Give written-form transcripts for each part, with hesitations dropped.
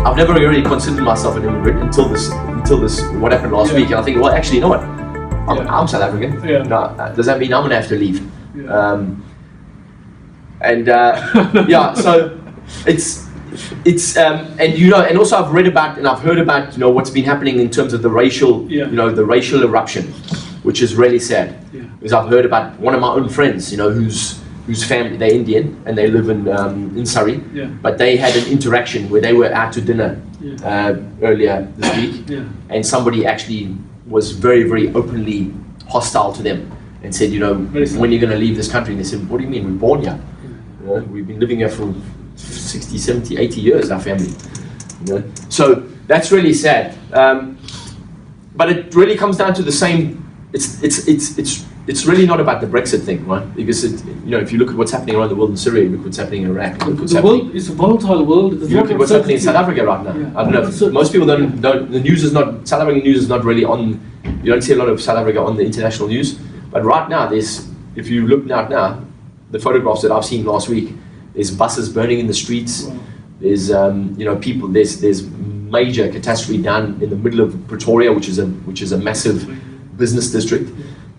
I've never really considered myself an immigrant until this what happened last week, and I think, well, actually, you know what? I'm South African. Yeah. No, does that mean I'm gonna have to leave? Yeah. So it's and you know, and also I've read about and I've heard about, you know, what's been happening in terms of the racial, you know, the racial eruption, which is really sad. Yeah. Because I've heard about one of my own friends, you know, whose family, they're Indian and they live in Surrey, but they had an interaction where they were out to dinner earlier this week, and somebody actually was very, very openly hostile to them and said, you know, when you're going to leave this country? And they said, what do you mean? We're born here. You know, we've been living here for 60, 70, 80 years, our family. You know? So that's really sad. But it really comes down to the same. It's really not about the Brexit thing, right? Because you know, if you look at what's happening around the world in Syria, look what's happening in Iraq. The world is a volatile world. You look at what's happening in South Africa right now. I don't know. Most people don't. The news is not. South African news is not really on. You don't see a lot of South Africa on the international news. But right now, if you look now, the photographs that I've seen last week, there's buses burning in the streets. Wow. There's you know, people. There's major catastrophe down in the middle of Pretoria, which is a massive business district.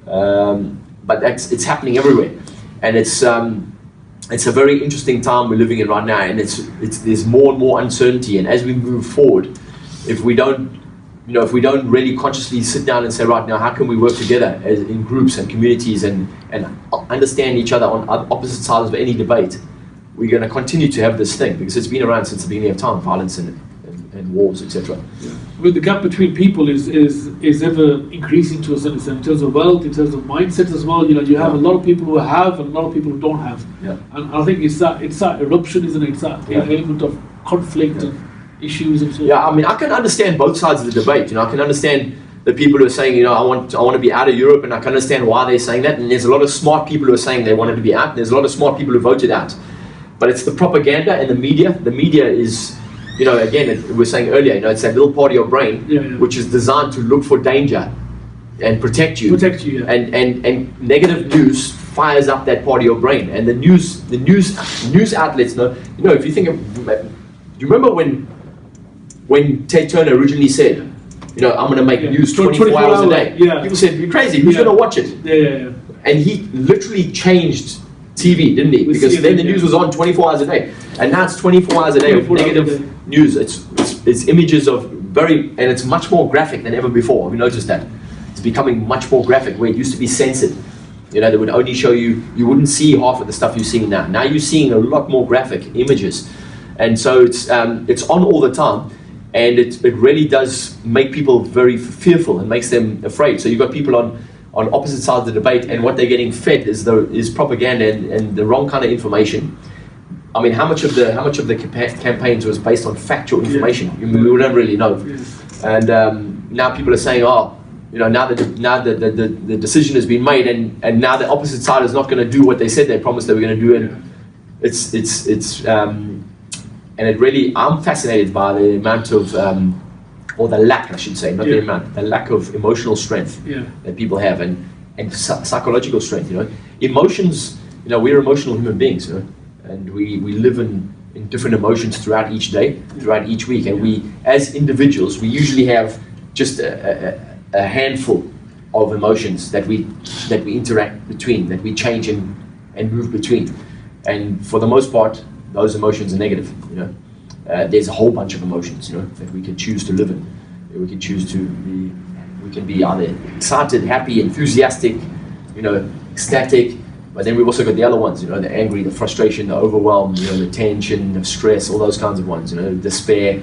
But it's happening everywhere, and it's a very interesting time we're living in right now, and there's more and more uncertainty. And as we move forward, if we don't really consciously sit down and say, right now, how can we work together in groups and communities and understand each other on opposite sides of any debate, we're going to continue to have this thing, because it's been around since the beginning of time, violence and wars, etc. Well, the gap between people is ever increasing to a certain extent, in terms of wealth, in terms of mindset as well. You know, you have a lot of people who have and a lot of people who don't have. Yeah. And I think it's that eruption, isn't it? It's that element of conflict and issues and so on. Yeah, I mean, I can understand both sides of the debate. You know, I can understand the people who are saying, you know, I want to be out of Europe, and I can understand why they're saying that. And there's a lot of smart people who are saying they wanted to be out. And there's a lot of smart people who voted out. But it's the propaganda and the media. The media is, you know, again, we were saying earlier, you know, it's that little part of your brain which is designed to look for danger and protect you. And negative news fires up that part of your brain. And the news outlets, you know, if you think of, do you remember when Ted Turner originally said, you know, I'm going to make news 24 hours a day? Yeah. People said, you're crazy, who's going to watch it? Yeah. And he literally changed TV, didn't he? Because then the news was on 24 hours a day. And now it's 24 hours a day of negative news. It's images of and it's much more graphic than ever before. Have you noticed that? It's becoming much more graphic, where it used to be censored. You know, they would only show you wouldn't see half of the stuff you're seeing now. Now you're seeing a lot more graphic images. And so it's on all the time. And it really does make people very fearful and makes them afraid. So you've got people on opposite sides of the debate, and what they're getting fed is propaganda and the wrong kind of information. I mean, how much of the campaigns was based on factual information? We don't really know. And now people are saying, oh, you know, now the decision has been made, and now the opposite side is not going to do what they said they promised they were going to do, and and it really, I'm fascinated by the amount of or the lack, I should say, not the amount, the lack of emotional strength that people have, and psychological strength. You know, emotions. You know, we're emotional human beings. You know, and we live in different emotions throughout each day, throughout each week, and we, as individuals, we usually have just a handful of emotions that we interact between, that we change and move between, and for the most part, those emotions are negative. You know. There's a whole bunch of emotions, you know, that we can choose to live in. We can choose to be. We can be either excited, happy, enthusiastic, you know, ecstatic. But then we've also got the other ones, you know, the angry, the frustration, the overwhelm, you know, the tension, the stress, all those kinds of ones, you know, despair.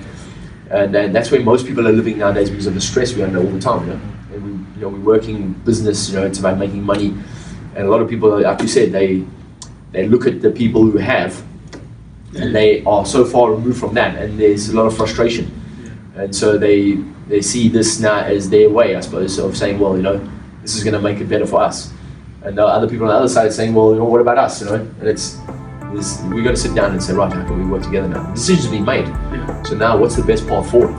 And that's where most people are living nowadays, because of the stress we under all the time, you know. And we're working business, you know, it's about making money. And a lot of people, like you said, they look at the people who have, and they are so far removed from that, and there's a lot of frustration. And so they see this now as their way, I suppose, of saying, well, you know, this is going to make it better for us. And the other people on the other side saying, well, you know, what about us, you know? And we've got to sit down and say, right, how can we work together now? The decision's been made. So now what's the best path forward?